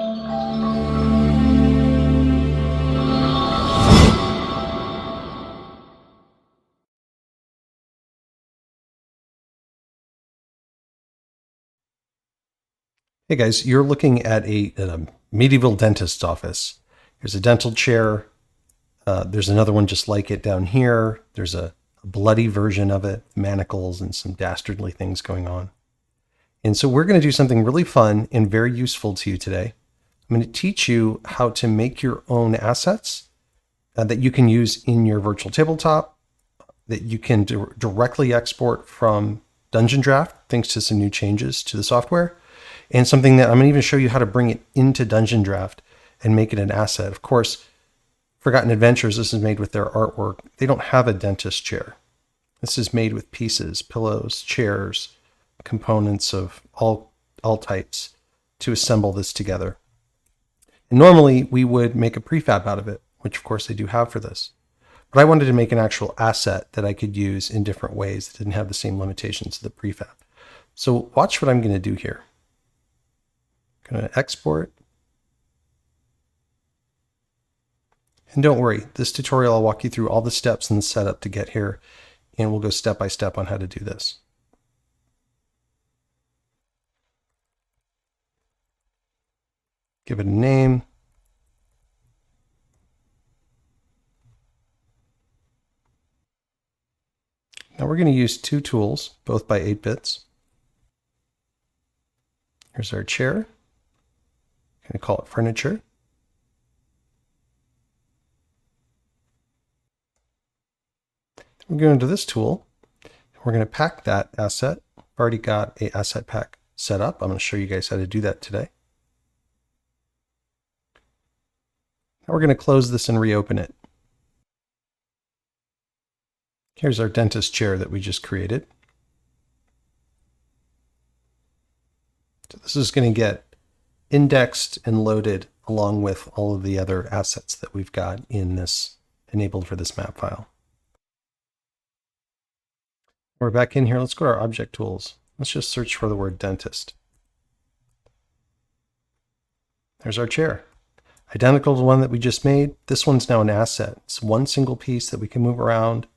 Hey guys, you're looking at a medieval dentist's office. Here's a dental chair. There's another one just like it down here. There's a bloody version of it, manacles and some dastardly things going on. And so we're going to do something really fun and very useful to you today. I'm going to teach you how to make your own assets that you can use in your virtual tabletop, that you can directly export from Dungeondraft, thanks to some new changes to the software. And something that I'm going to even show you how to bring it into Dungeondraft and make it an asset. Of course, Forgotten Adventures, this is made with their artwork. They don't have a dentist chair. This is made with pieces, pillows, chairs, components of all types to assemble this together. And normally we would make a prefab out of it, which of course they do have for this. But I wanted to make an actual asset that I could use in different ways that didn't have the same limitations of the prefab. So watch what I'm going to do here. Going to export. And don't worry, this tutorial I'll walk you through all the steps and the setup to get here, and we'll go step by step on how to do this. Give it a name. Now we're going to use two tools, both by 8Bitz. Here's our chair. I'm going to call it furniture. We're going to this tool. We're going to pack that asset. I've already got an asset pack set up. I'm going to show you guys how to do that today. Now we're going to close this and reopen it. Here's our dentist chair that we just created. So this is going to get indexed and loaded along with all of the other assets that we've got in this, enabled for this map file. We're back in here. Let's go to our object tools. Let's just search for the word dentist. There's our chair. Identical to the one that we just made. This one's now an asset. It's one single piece that we can move around,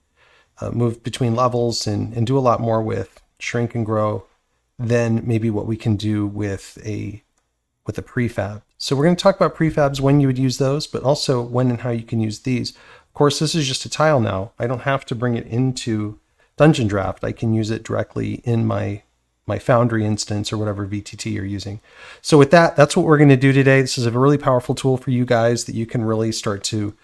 move between levels and do a lot more with, shrink and grow, than maybe what we can do with a prefab. So we're going to talk about prefabs, when you would use those, but also when and how you can use these. Of course, this is just a tile now. I don't have to bring it into Dungeondraft. I can use it directly in my Foundry instance or whatever VTT you're using. So with that, that's what we're going to do today. This is a really powerful tool for you guys that you can really start to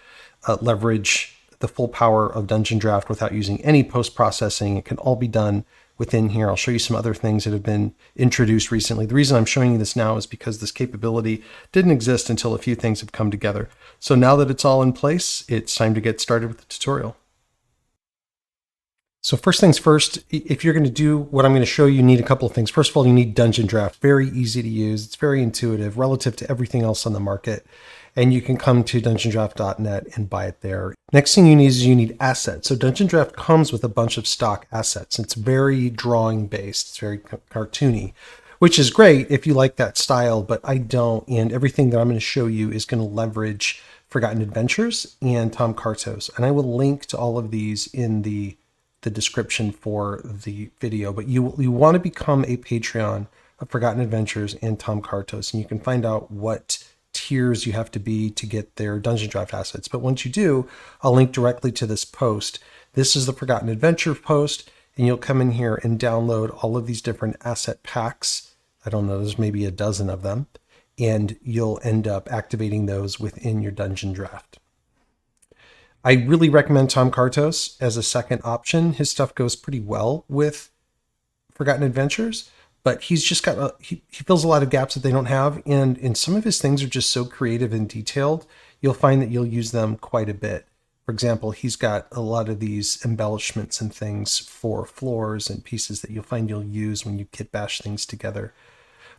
leverage the full power of Dungeondraft without using any post-processing. It can all be done within here. I'll show you some other things that have been introduced recently. The reason I'm showing you this now is because this capability didn't exist until a few things have come together. So now that it's all in place, it's time to get started with the tutorial. So first things first, if you're going to do what I'm going to show you, you need a couple of things. First of all, you need Dungeondraft. Very easy to use. It's very intuitive relative to everything else on the market. And you can come to dungeondraft.net and buy it there. Next thing you need is you need assets. So Dungeondraft comes with a bunch of stock assets. It's very drawing based. It's very cartoony, which is great if you like that style, but I don't. And everything that I'm going to show you is going to leverage Forgotten Adventures and Tom Cartos. And I will link to all of these in the description for the video, but you want to become a Patreon of Forgotten Adventures and Tom Cartos, and you can find out what tiers you have to be to get their Dungeondraft assets. But once you do, I'll link directly to this post. This is the Forgotten Adventure post, and you'll come in here and download all of these different asset packs. I don't know, there's maybe a dozen of them, and you'll end up activating those within your Dungeondraft. I really recommend Tom Cartos as a second option. His stuff goes pretty well with Forgotten Adventures, but he's just got he fills a lot of gaps that they don't have, and some of his things are just so creative and detailed. You'll find that you'll use them quite a bit. For example, he's got a lot of these embellishments and things for floors and pieces that you'll find you'll use when you kitbash things together.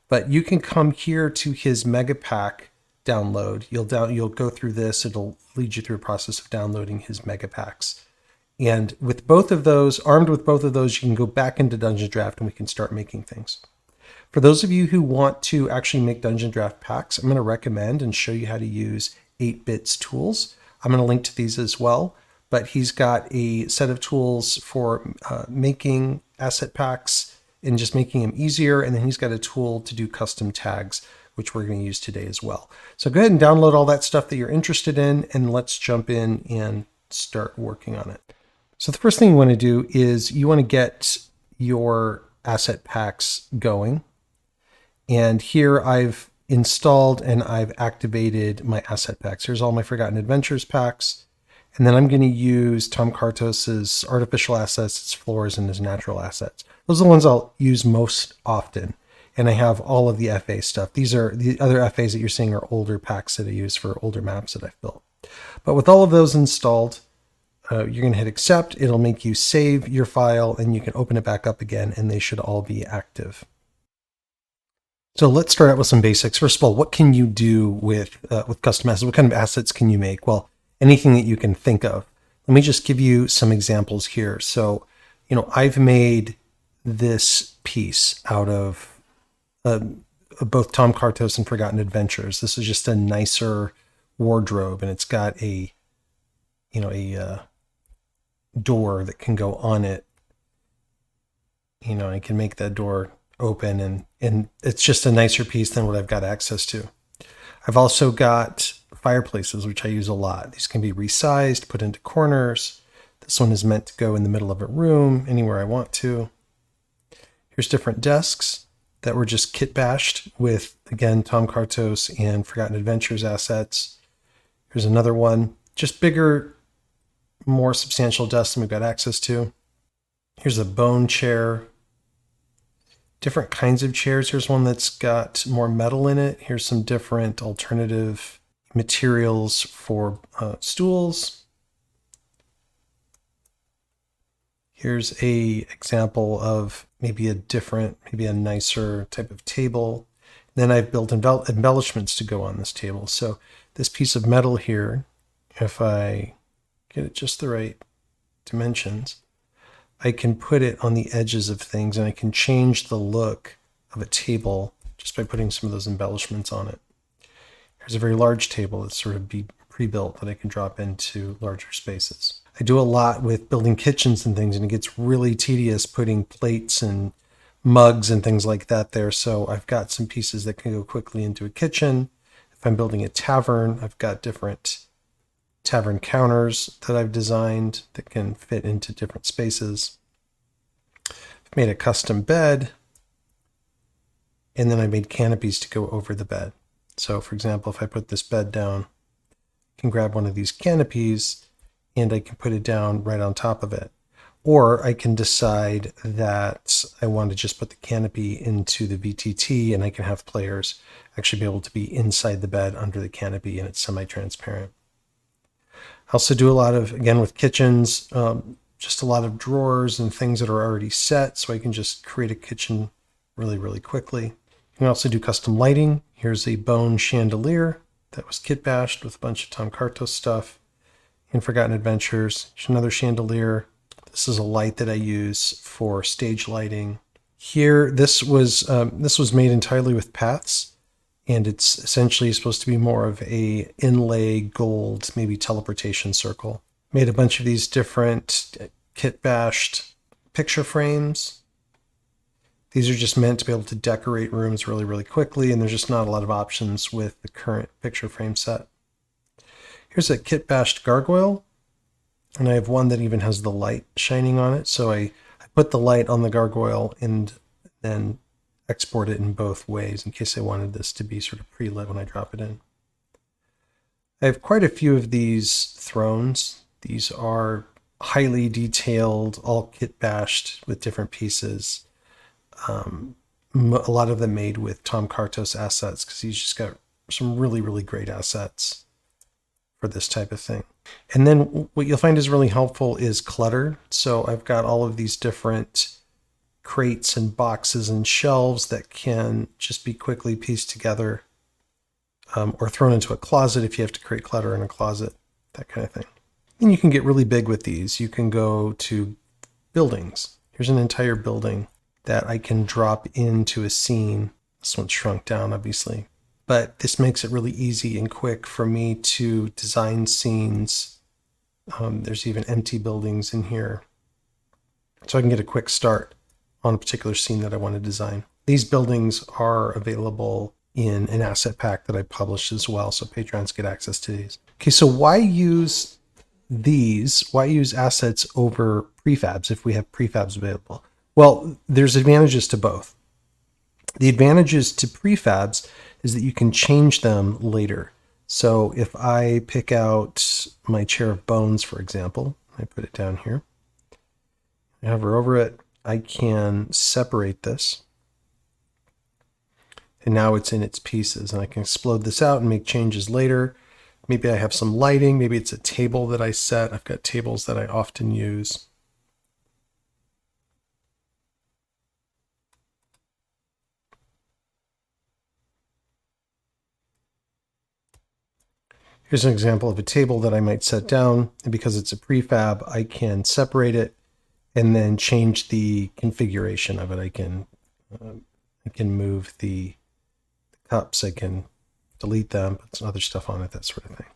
But you can come here to his megapack download. You'll go through this. It'll lead you through a process of downloading his megapacks. And with both of those, armed with both of those, you can go back into Dungeondraft and we can start making things. For those of you who want to actually make Dungeondraft packs, I'm going to recommend and show you how to use 8Bitz tools. I'm going to link to these as well, but he's got a set of tools for making asset packs and just making them easier. And then he's got a tool to do custom tags, which we're going to use today as well. So go ahead and download all that stuff that you're interested in, and let's jump in and start working on it. So the first thing you want to do is you want to get your asset packs going. And here I've installed and I've activated my asset packs. Here's all my Forgotten Adventures packs. And then I'm going to use Tom Cartos's artificial assets, his floors, and his natural assets. Those are the ones I'll use most often. And I have all of the FA stuff. These are the other FAs that you're seeing are older packs that I use for older maps that I've built. But with all of those installed, you're going to hit accept. It'll make you save your file and you can open it back up again and they should all be active. So let's start out with some basics. First of all, what can you do with custom assets? What kind of assets can you make? Well, anything that you can think of. Let me just give you some examples here. So, I've made this piece out of both Tom Cartos and Forgotten Adventures. This is just a nicer wardrobe, and it's got a door that can go on it. I can make that door open, and it's just a nicer piece than what I've got access to. I've also got fireplaces, which I use a lot. These can be resized, put into corners. This one is meant to go in the middle of a room, anywhere I want to. Here's different desks that were just kitbashed with, again, Tom Cartos and Forgotten Adventures assets. Here's another one, just bigger, more substantial desks than we've got access to. Here's a bone chair. Different kinds of chairs. Here's one that's got more metal in it. Here's some different alternative materials for stools. Here's a example of maybe a nicer type of table. Then I've built embellishments to go on this table. So this piece of metal here, if I get it just the right dimensions, I can put it on the edges of things and I can change the look of a table just by putting some of those embellishments on it. Here's a very large table that's sort of pre-built that I can drop into larger spaces. I do a lot with building kitchens and things, and it gets really tedious putting plates and mugs and things like that there. So I've got some pieces that can go quickly into a kitchen. If I'm building a tavern, I've got different tavern counters that I've designed that can fit into different spaces. I've made a custom bed, and then I made canopies to go over the bed. So for example, if I put this bed down, I can grab one of these canopies and I can put it down right on top of it. Or I can decide that I want to just put the canopy into the VTT and I can have players actually be able to be inside the bed under the canopy and it's semi-transparent. I also do a lot of, again, with kitchens, just a lot of drawers and things that are already set, so I can just create a kitchen really, really quickly. You can also do custom lighting. Here's a bone chandelier that was kitbashed with a bunch of Tom Cartos stuff. In Forgotten Adventures, here's another chandelier. This is a light that I use for stage lighting. Here, this was made entirely with paths. And it's essentially supposed to be more of a inlay gold, maybe teleportation circle. Made a bunch of these different kit-bashed picture frames. These are just meant to be able to decorate rooms really, really quickly, and there's just not a lot of options with the current picture frame set. Here's a kit-bashed gargoyle, and I have one that even has the light shining on it. So I put the light on the gargoyle and then export it in both ways in case I wanted this to be sort of pre-lit when I drop it in. I have quite a few of these thrones. These are highly detailed, all kit-bashed with different pieces. A lot of them made with Tom Cartos assets because he's just got some really, really great assets for this type of thing. And then what you'll find is really helpful is clutter. So I've got all of these different crates and boxes and shelves that can just be quickly pieced together or thrown into a closet if you have to create clutter in a closet, that kind of thing. And you can get really big with these. You can go to buildings. Here's an entire building that I can drop into a scene. This one's shrunk down, obviously. But this makes it really easy and quick for me to design scenes. There's even empty buildings in here. So I can get a quick start on a particular scene that I want to design. These buildings are available in an asset pack that I published as well, so patrons get access to these. Okay, so why use these? Why use assets over prefabs if we have prefabs available? Well, there's advantages to both. The advantages to prefabs is that you can change them later. So if I pick out my chair of bones, for example, I put it down here, I hover over it, I can separate this. And now it's in its pieces, and I can explode this out and make changes later. Maybe I have some lighting, maybe it's a table that I set. I've got tables that I often use. Here's an example of a table that I might set down, and because it's a prefab, I can separate it and then change the configuration of it. I can move the cups, I can delete them, put some other stuff on it, that sort of thing.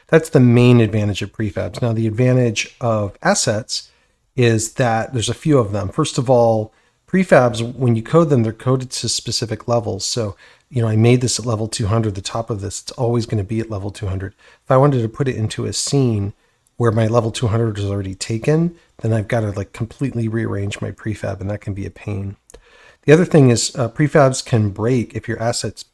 That's the main advantage of prefabs. Now, the advantage of assets is that there's a few of them. First of all, prefabs, when you code them, they're coded to specific levels. So, I made this at level 200, the top of this, it's always going to be at level 200. If I wanted to put it into a scene where my level 200 is already taken, then I've got to completely rearrange my prefab, and that can be a pain. The other thing is prefabs can break if your asset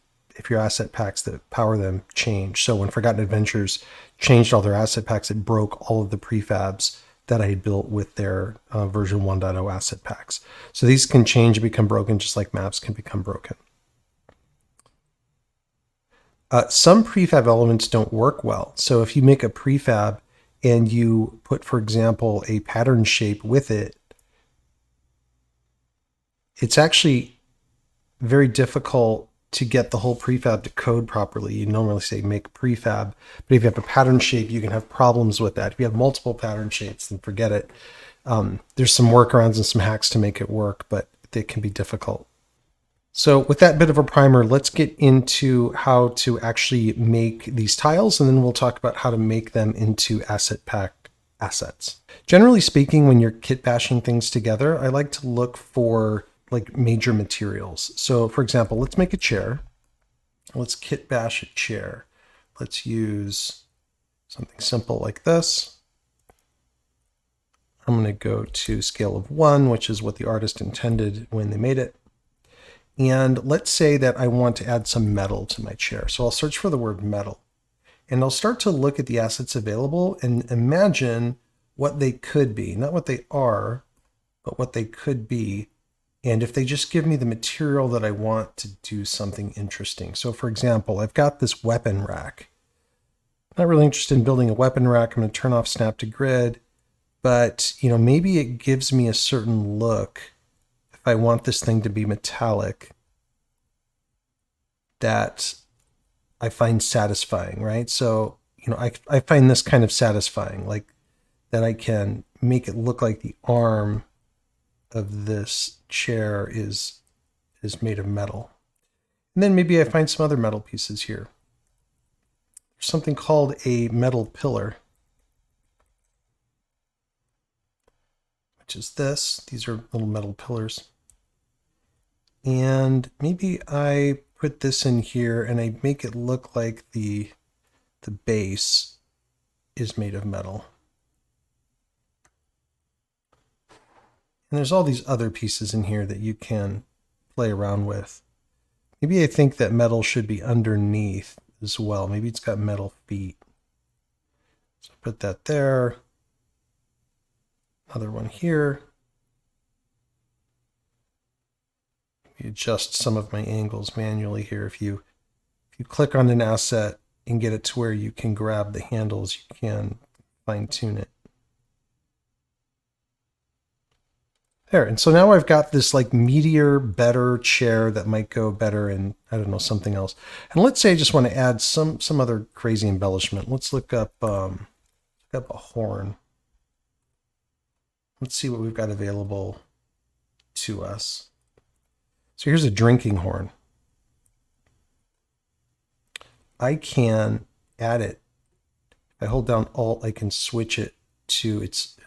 packs that power them change. So when Forgotten Adventures changed all their asset packs, it broke all of the prefabs that I had built with their version 1.0 asset packs. So these can change and become broken just like maps can become broken. Some prefab elements don't work well. So if you make a prefab and you put, for example, a pattern shape with it, it's actually very difficult to get the whole prefab to code properly. You normally say make prefab, but if you have a pattern shape, you can have problems with that. If you have multiple pattern shapes, then forget it. There's some workarounds and some hacks to make it work, but it can be difficult. So with that bit of a primer, let's get into how to actually make these tiles, and then we'll talk about how to make them into asset pack assets. Generally speaking, when you're kit bashing things together, I like to look for major materials. So for example, let's make a chair. Let's kit bash a chair. Let's use something simple like this. I'm going to go to scale of 1, which is what the artist intended when they made it. And let's say that I want to add some metal to my chair. So I'll search for the word metal, and I'll start to look at the assets available and imagine what they could be, not what they are, but what they could be. And if they just give me the material that I want to do something interesting. So for example, I've got this weapon rack. I'm not really interested in building a weapon rack. I'm going to turn off snap to grid, but maybe it gives me a certain look. If I want this thing to be metallic, that I find satisfying, right? So, I find this kind of satisfying, like that I can make it look like the arm of this chair is made of metal. And then maybe I find some other metal pieces here. There's something called a metal pillar, which is this. These are little metal pillars. And maybe I put this in here and I make it look like the base is made of metal. And there's all these other pieces in here that you can play around with. Maybe I think that metal should be underneath as well. Maybe it's got metal feet. So put that there. Another one here. Adjust some of my angles manually here. If you click on an asset and get it to where you can grab the handles, you can fine tune it. There, and so now I've got this meatier, better chair that might go better in, I don't know, something else. And let's say I just want to add some other crazy embellishment. Let's look up a horn. Let's see what we've got available to us. So here's a drinking horn. I can add it. If I hold down Alt, I can switch it to its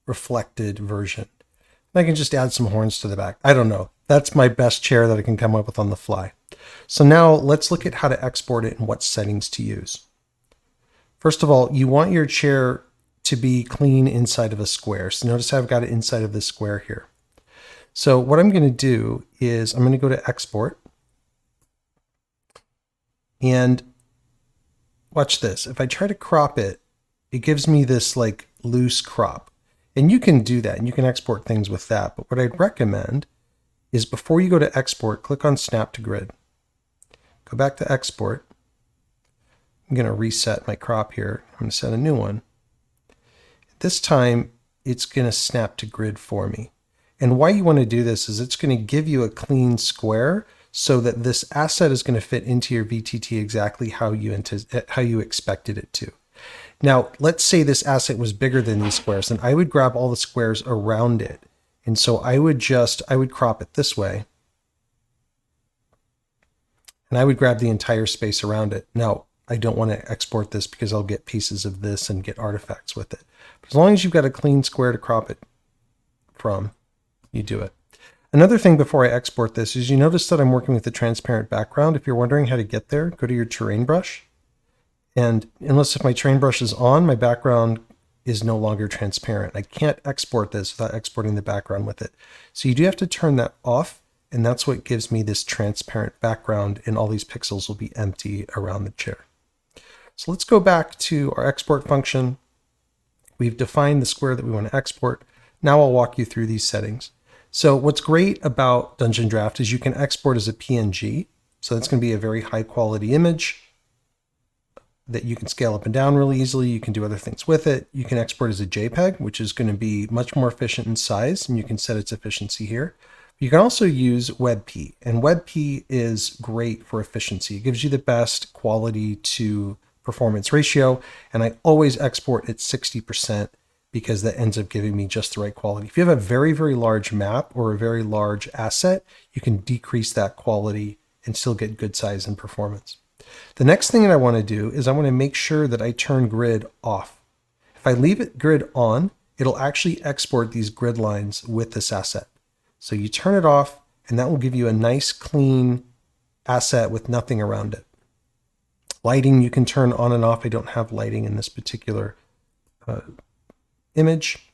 reflected version. I can just add some horns to the back. I don't know. That's my best chair that I can come up with on the fly. So now let's look at how to export it and what settings to use. First of all, you want your chair to be clean inside of a square. So notice I've got it inside of this square here. So what I'm going to do is I'm going to go to export. And watch this. If I try to crop it, it gives me this like loose crop. And you can do that and you can export things with that. But what I'd recommend is before you go to export, click on snap to grid. Go back to export. I'm going to reset my crop here. I'm going to set a new one. This time it's going to snap to grid for me. And why you want to do this is it's going to give you a clean square so that this asset is going to fit into your VTT exactly how you expected it to. Now, let's say this asset was bigger than these squares, then I would grab all the squares around it. And so I would crop it this way. And I would grab the entire space around it. Now, I don't want to export this because I'll get pieces of this and get artifacts with it. But as long as you've got a clean square to crop it from, you do it. Another thing before I export this is you notice that I'm working with a transparent background. If you're wondering how to get there, go to your terrain brush. And unless if my terrain brush is on, my background is no longer transparent. I can't export this without exporting the background with it. So you do have to turn that off, and that's what gives me this transparent background, and all these pixels will be empty around the chair. So let's go back to our export function. We've defined the square that we want to export. Now I'll walk you through these settings. So what's great about Dungeondraft is you can export as a PNG. So that's going to be a very high quality image that you can scale up and down really easily. You can do other things with it. You can export as a JPEG, which is going to be much more efficient in size, and you can set its efficiency here. You can also use WebP, and WebP is great for efficiency. It gives you the best quality to performance ratio, and I always export at 60% because that ends up giving me just the right quality. If you have a very, very large map or a very large asset, you can decrease that quality and still get good size and performance. The next thing that I want to do is I want to make sure that I turn grid off. If I leave it grid on, it'll actually export these grid lines with this asset. So you turn it off, and that will give you a nice clean asset with nothing around it. Lighting you can turn on and off. I don't have lighting in this particular image.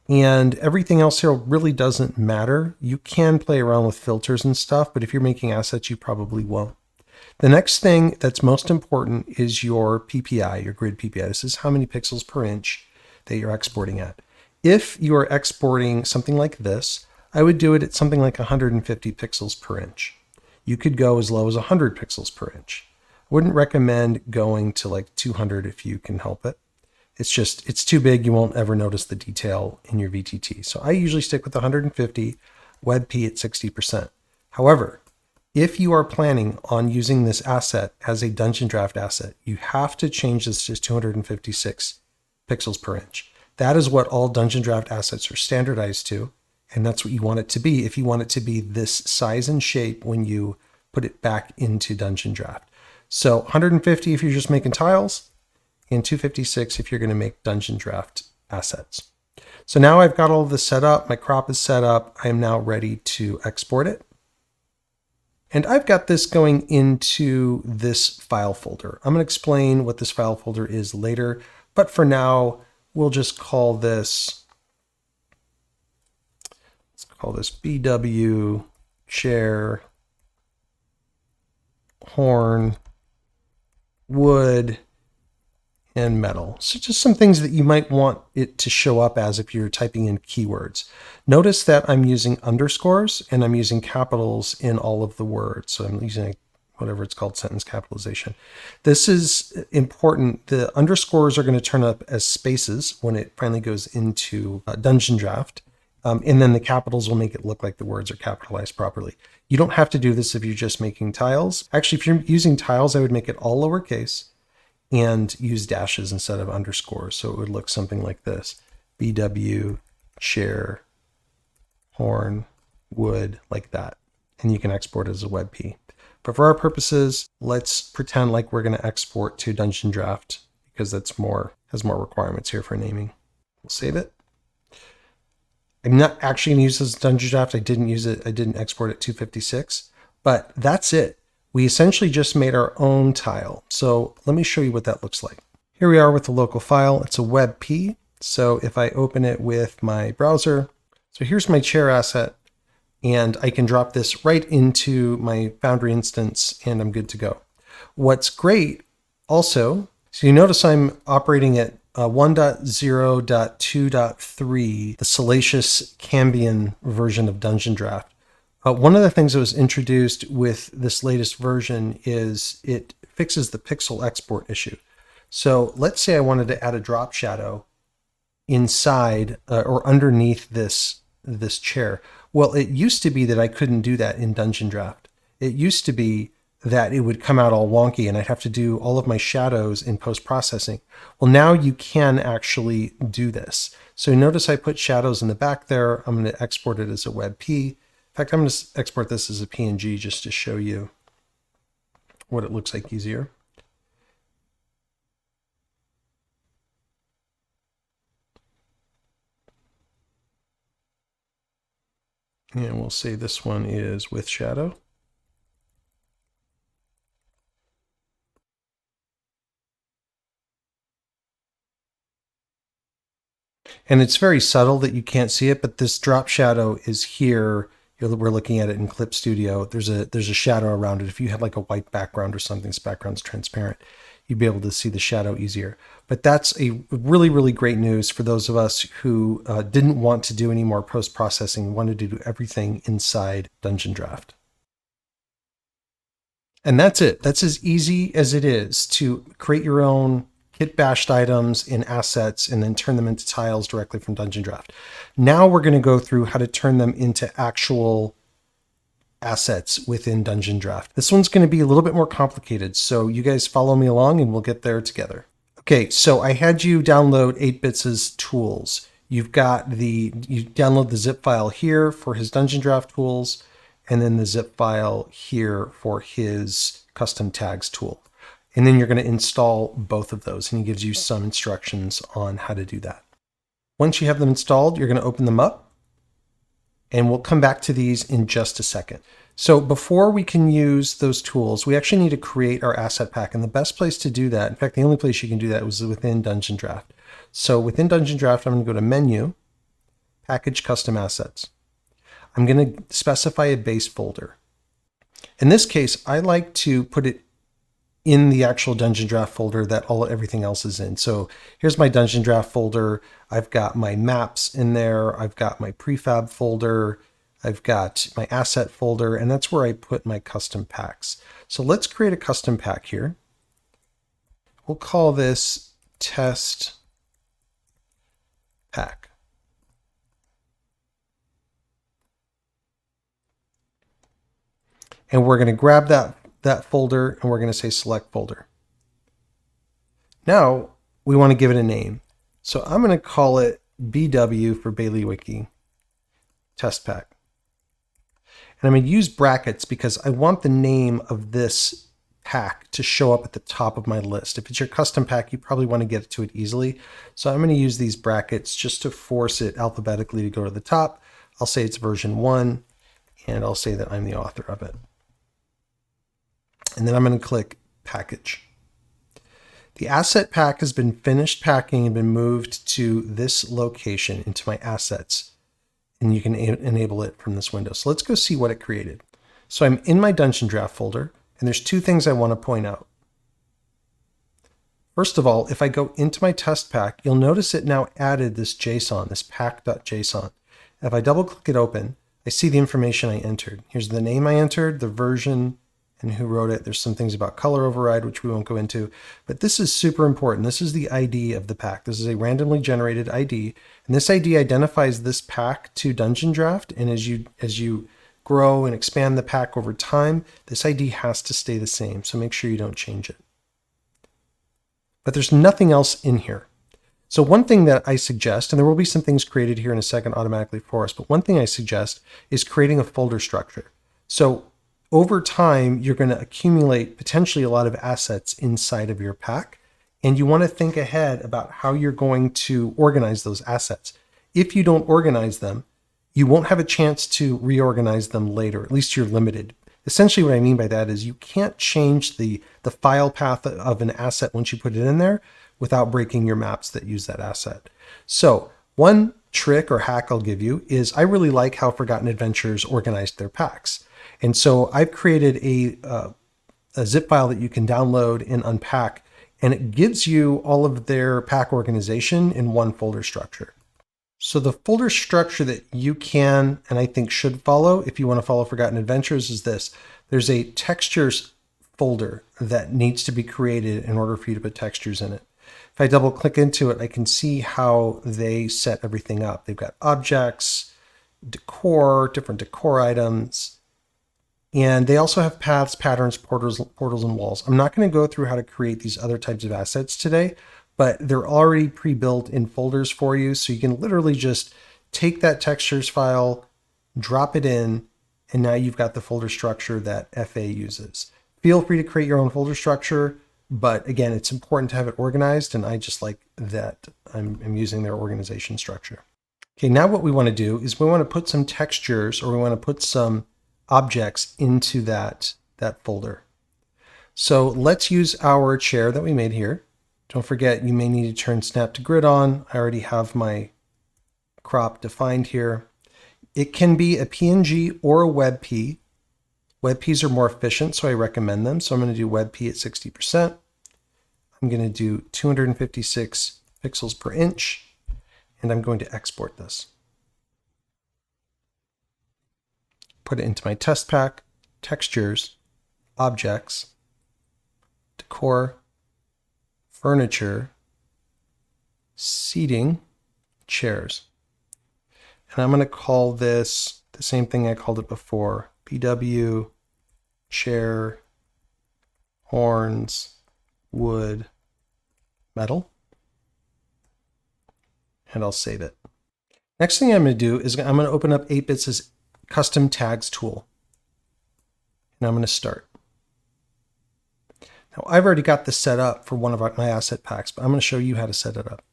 And everything else here really doesn't matter. You can play around with filters and stuff, but if you're making assets, you probably won't. The next thing that's most important is your PPI, your grid PPI. This is how many pixels per inch that you're exporting at. If you are exporting something like this, I would do it at something like 150 pixels per inch. You could go as low as 100 pixels per inch. I wouldn't recommend going to like 200 if you can help it. It's too big. You won't ever notice the detail in your VTT. So I usually stick with 150, WebP at 60%. However, if you are planning on using this asset as a Dungeondraft asset, you have to change this to 256 pixels per inch. That is what all Dungeondraft assets are standardized to, and that's what you want it to be if you want it to be this size and shape when you put it back into Dungeondraft. So 150 if you're just making tiles, and 256 if you're going to make Dungeondraft assets. So now I've got all of this set up, my crop is set up, I am now ready to export it. And I've got this going into this file folder. I'm going to explain what this file folder is later, but for now, we'll just call this, let's call this BW chair horn wood and metal. So just some things that you might want it to show up as if you're typing in keywords. Notice that I'm using underscores and I'm using capitals in all of the words. So I'm using whatever it's called, sentence capitalization. This is important. The underscores are going to turn up as spaces when it finally goes into Dungeondraft. And then the capitals will make it look like the words are capitalized properly. You don't have to do this if you're just making tiles. Actually, if you're using tiles, I would make it all lowercase and use dashes instead of underscores. So it would look something like this. BW chair horn, wood, like that. And you can export it as a WebP. But for our purposes, let's pretend like we're going to export to Dungeondraft because that's has more requirements here for naming. We'll save it. I'm not actually going to use this Dungeondraft. I didn't use it. I didn't export it 256, but that's it. We essentially just made our own tile. So let me show you what that looks like. Here we are with the local file. It's a WebP. So if I open it with my browser, so here's my chair asset, and I can drop this right into my Foundry instance and I'm good to go. What's great also, so you notice I'm operating at 1.0.2.3, the salacious Cambian version of Dungeondraft. One of the things that was introduced with this latest version is it fixes the pixel export issue. So let's say I wanted to add a drop shadow inside or underneath this chair. Well, it used to be that I couldn't do that in Dungeondraft. It used to be that it would come out all wonky and I'd have to do all of my shadows in post-processing. Well, now you can actually do this. So notice I put shadows in the back there. I'm going to export it as a WebP. In fact, I'm going to export this as a PNG just to show you what it looks like easier. And we'll say this one is with shadow. And it's very subtle that you can't see it, but this drop shadow is here. We're looking at it in Clip Studio. There's a shadow around it. If you had like a white background or something, this background's transparent, you'd be able to see the shadow easier. But that's a really, really great news for those of us who didn't want to do any more post-processing, wanted to do everything inside Dungeondraft. And that's it. That's as easy as it is to create your own kitbashed items in assets and then turn them into tiles directly from Dungeondraft. Now we're going to go through how to turn them into actual assets within Dungeondraft. This one's going to be a little bit more complicated, so you guys follow me along and we'll get there together. Okay, so I had you download 8Bitz's tools. You download the zip file here for his Dungeondraft tools, and then the zip file here for his custom tags tool. And then you're going to install both of those, and he gives you some instructions on how to do that. Once you have them installed, you're going to open them up, and we'll come back to these in just a second. So before we can use those tools, we actually need to create our asset pack, and the best place to do that, in fact, the only place you can do that was within Dungeondraft. So within Dungeondraft, I'm going to go to Menu, Package Custom Assets. I'm going to specify a base folder. In this case, I like to put it in the actual Dungeondraft folder that everything else is in. So here's my Dungeondraft folder. I've got my maps in there. I've got my prefab folder. I've got my asset folder, and that's where I put my custom packs. So let's create a custom pack here. We'll call this test pack. And we're going to grab that folder and we're going to say select folder. Now we want to give it a name. So I'm going to call it BW for Bailiwiki test pack. And I'm going to use brackets because I want the name of this pack to show up at the top of my list. If it's your custom pack, you probably want to get to it easily. So I'm going to use these brackets just to force it alphabetically to go to the top. I'll say it's version 1, and I'll say that I'm the author of it. And then I'm going to click package. The asset pack has been finished packing and been moved to this location into my assets. And you can enable it from this window. So let's go see what it created. So I'm in my Dungeondraft folder, and there's two things I want to point out. First of all, if I go into my test pack, you'll notice it now added this JSON, this pack.json. If I double click it open, I see the information I entered. Here's the name I entered, the version, and who wrote it. There's some things about color override, which we won't go into, but this is super important. This is the ID of the pack. This is a randomly generated ID, and this ID identifies this pack to Dungeondraft, and as you grow and expand the pack over time, this ID has to stay the same, so make sure you don't change it. But there's nothing else in here. So one thing that I suggest, and there will be some things created here in a second automatically for us, but one thing I suggest is creating a folder structure. So over time, you're going to accumulate potentially a lot of assets inside of your pack, and you want to think ahead about how you're going to organize those assets. If you don't organize them, you won't have a chance to reorganize them later. At least you're limited. Essentially what I mean by that is you can't change the file path of an asset once you put it in there without breaking your maps that use that asset. So one trick or hack I'll give you is I really like how Forgotten Adventures organized their packs. And so I've created a zip file that you can download and unpack, and it gives you all of their pack organization in one folder structure. So the folder structure that you can, and I think should follow if you want to follow Forgotten Adventures, is this. There's a textures folder that needs to be created in order for you to put textures in it. If I double click into it, I can see how they set everything up. They've got objects, decor, different decor items, and they also have paths, patterns, portals, and walls. I'm not going to go through how to create these other types of assets today, but they're already pre-built in folders for you. So you can literally just take that textures file, drop it in, and now you've got the folder structure that FA uses. Feel free to create your own folder structure, but again, it's important to have it organized, and I just like that I'm using their organization structure. Okay, now what we want to do is we want to put some textures, or we want to put some objects into that folder. So let's use our chair that we made here. Don't forget, you may need to turn snap to grid on. I already have my crop defined here. It can be a PNG or a WebP. WebPs are more efficient, so I recommend them. So I'm going to do WebP at 60%. I'm going to do 256 pixels per inch, and I'm going to export this. Put it into my test pack, textures, objects, decor, furniture, seating, chairs. And I'm going to call this the same thing I called it before. PW, chair, horns, wood, metal. And I'll save it. Next thing I'm going to do is I'm going to open up 8Bitz's custom tags tool. And I'm going to start. Now, I've already got this set up for one of my asset packs, but I'm going to show you how to set it up.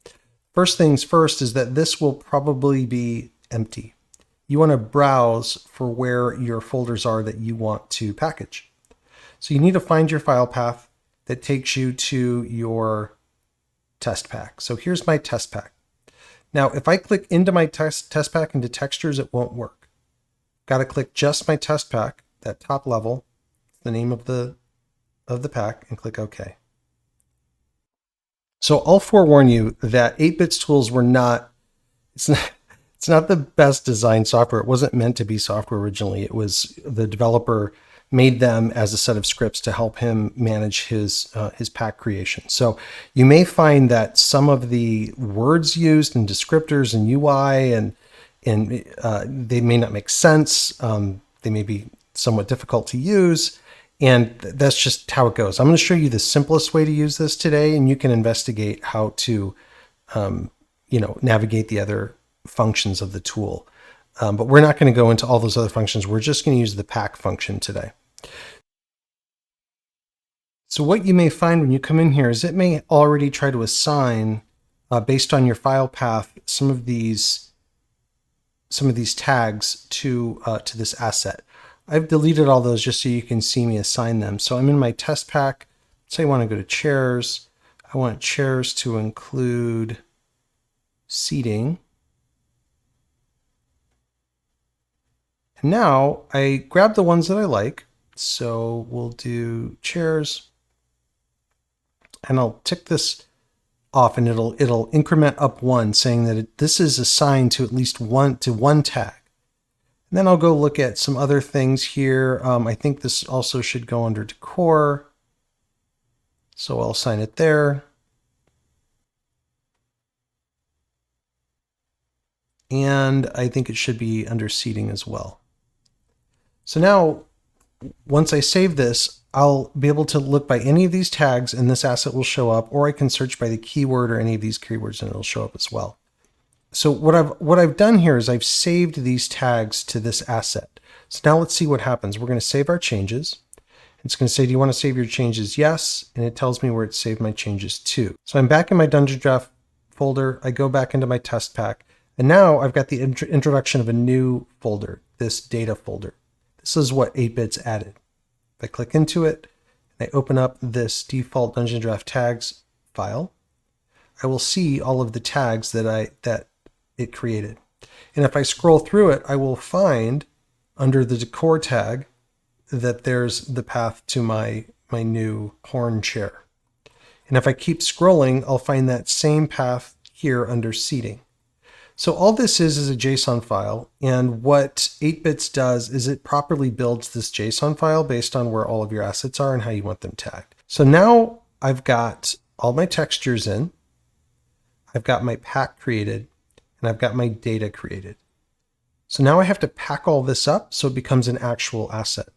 First things first is that this will probably be empty. You want to browse for where your folders are that you want to package. So you need to find your file path that takes you to your test pack. So here's my test pack. Now, if I click into my test pack into textures, it won't work. Got to click just my test pack, that top level, the name of the pack, and click OK. So I'll forewarn you that 8Bitz tools were not, it's not the best designed software. It wasn't meant to be software originally. It was the developer made them as a set of scripts to help him manage his pack creation. So you may find that some of the words used and descriptors and UI and they may not make sense. They may be somewhat difficult to use. And that's just how it goes. I'm going to show you the simplest way to use this today, and you can investigate how to, navigate the other functions of the tool. But we're not going to go into all those other functions. We're just going to use the pack function today. So what you may find when you come in here is it may already try to assign, based on your file path, some of these tags to this asset. I've deleted all those just so you can see me assign them. So I'm in my test pack. Say I want to go to chairs. I want chairs to include seating. And now I grab the ones that I like. So we'll do chairs. And I'll tick this off, and it'll increment up one, saying that this is assigned to at least one tag. And then I'll go look at some other things here. I think this also should go under decor. So I'll assign it there. And I think it should be under seating as well. So now, once I save this, I'll be able to look by any of these tags and this asset will show up, or I can search by the keyword or any of these keywords and it'll show up as well. So what I've done here is I've saved these tags to this asset. So now let's see what happens. We're going to save our changes. It's going to say, do you want to save your changes? Yes. And it tells me where it saved my changes to. So I'm back in my Dungeondraft folder. I go back into my test pack. And now I've got the introduction of a new folder, this data folder. This is what 8Bitz added. If I click into it, and I open up this default Dungeondraft tags file, I will see all of the tags that it created. And if I scroll through it, I will find under the decor tag that there's the path to my new horn chair. And if I keep scrolling, I'll find that same path here under seating. So all this is a JSON file. And what 8Bitz does is it properly builds this JSON file based on where all of your assets are and how you want them tagged. So now I've got all my textures in, I've got my pack created, and I've got my data created. So now I have to pack all this up so it becomes an actual asset.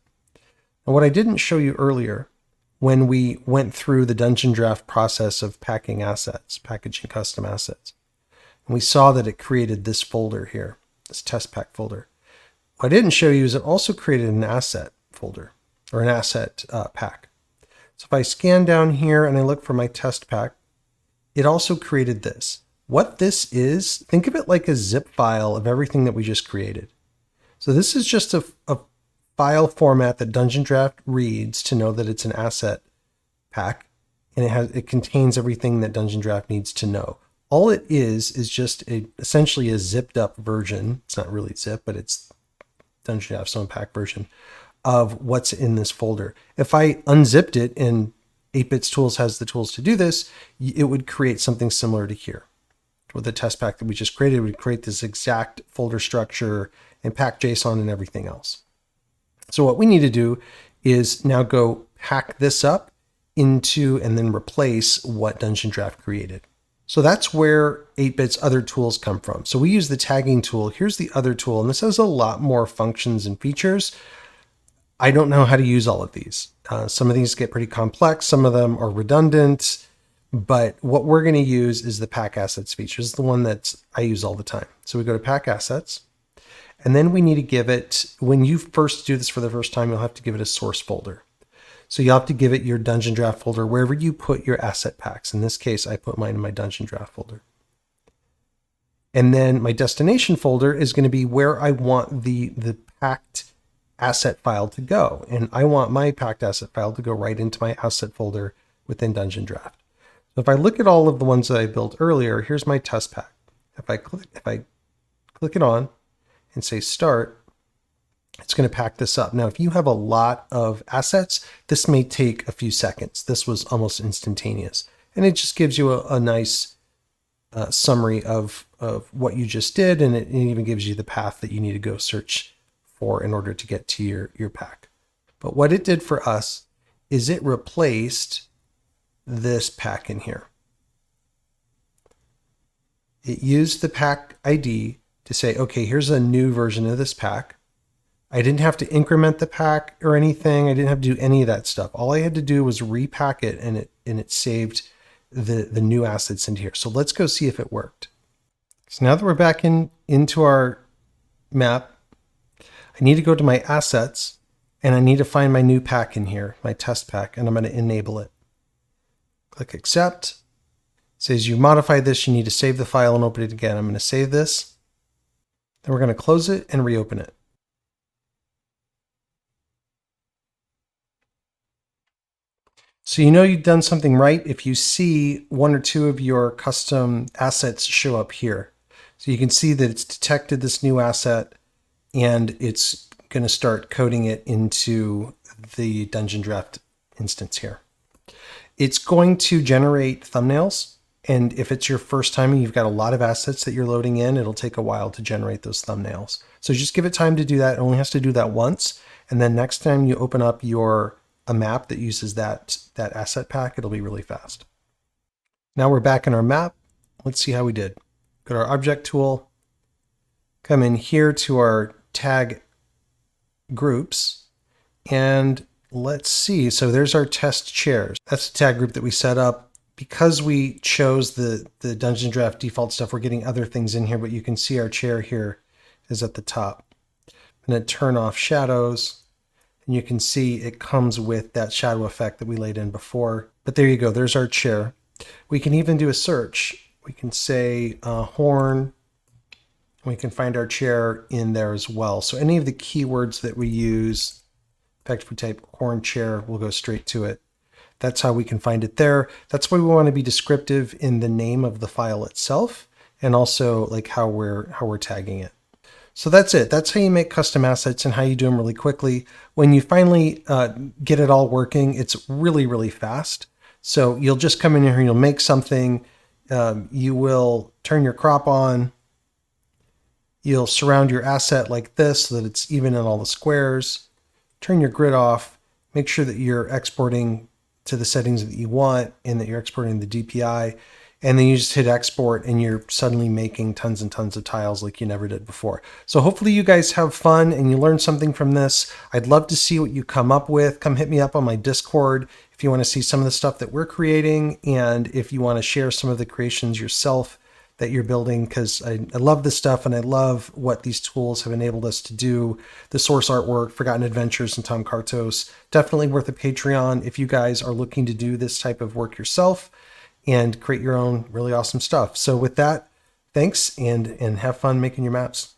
And what I didn't show you earlier when we went through the Dungeondraft process of packing assets, packaging custom assets, and we saw that it created this folder here, this test pack folder. What I didn't show you is it also created an asset folder or an asset pack. So if I scan down here and I look for my test pack, it also created this. What this is, think of it like a zip file of everything that we just created. So this is just a file format that Dungeondraft reads to know that it's an asset pack, and it contains everything that Dungeondraft needs to know. All it is just essentially a zipped up version. It's not really zip, but it's Dungeondraft's own pack version of what's in this folder. If I unzipped it, and 8Bitz Tools has the tools to do this, it would create something similar to here. With the test pack that we just created, we create this exact folder structure and pack JSON and everything else. So what we need to do is now go pack this up into and then replace what Dungeondraft created. So that's where 8Bitz other tools come from. So we use the tagging tool. Here's the other tool, and this has a lot more functions and features. I don't know how to use all of these. Some of these get pretty complex. Some of them are redundant. But what we're going to use is the pack assets feature. This is the one that I use all the time. So we go to pack assets, and then we need to give it, when you first do this for the first time, you'll have to give it a source folder. So you'll have to give it your Dungeondraft folder wherever you put your asset packs. In this case, I put mine in my Dungeondraft folder. And then my destination folder is going to be where I want the packed asset file to go. And I want my packed asset file to go right into my asset folder within Dungeondraft. So if I look at all of the ones that I built earlier, here's my test pack. If I click it on and say start, it's going to pack this up. Now, if you have a lot of assets, this may take a few seconds. This was almost instantaneous. And it just gives you a nice summary of what you just did. And it even gives you the path that you need to go search for in order to get to your pack. But what it did for us is it replaced this pack in here. It used the pack ID to say, okay, here's a new version of this pack. I didn't have to increment the pack or anything. I didn't have to do any of that stuff. All I had to do was repack it, and it saved the new assets into here. So let's go see if it worked. So now that we're back into our map, I need to go to my assets, and I need to find my new pack in here, my test pack, and I'm going to enable it. Click accept. It says you modified this, you need to save the file and open it again. I'm going to save this. Then we're going to close it and reopen it. So you know you've done something right if you see one or two of your custom assets show up here. So you can see that it's detected this new asset and it's going to start coding it into the Dungeondraft instance here. It's going to generate thumbnails. And if it's your first time and you've got a lot of assets that you're loading in, it'll take a while to generate those thumbnails. So just give it time to do that. It only has to do that once. And then next time you open up a map that uses that asset pack, it'll be really fast. Now we're back in our map. Let's see how we did. Go to our object tool, come in here to our tag groups, and let's see. So there's our test chairs. That's the tag group that we set up. Because we chose the Dungeondraft default stuff, we're getting other things in here, but you can see our chair here is at the top. I'm going to turn off shadows, and you can see it comes with that shadow effect that we laid in before. But there you go. There's our chair. We can even do a search. We can say horn. We can find our chair in there as well. So any of the keywords that we use, in fact, if we type horn chair, we'll go straight to it. That's how we can find it there. That's why we want to be descriptive in the name of the file itself, and also like how we're tagging it. So that's it. That's how you make custom assets and how you do them really quickly. When you finally get it all working, it's really, really fast. So you'll just come in here and you'll make something. You will turn your crop on. You'll surround your asset like this so that it's even in all the squares. Turn your grid off. Make sure that you're exporting to the settings that you want and that you're exporting the DPI, and then you just hit export and you're suddenly making tons and tons of tiles like you never did before. So hopefully you guys have fun and you learn something from this. I'd love to see what you come up with. Come hit me up on my Discord if you want to see some of the stuff that we're creating, and if you want to share some of the creations yourself that you're building, because I love this stuff and I love what these tools have enabled us to do. The source artwork, Forgotten Adventures, and Tom Cartos, definitely worth a Patreon if you guys are looking to do this type of work yourself and create your own really awesome stuff. So with that, thanks and have fun making your maps.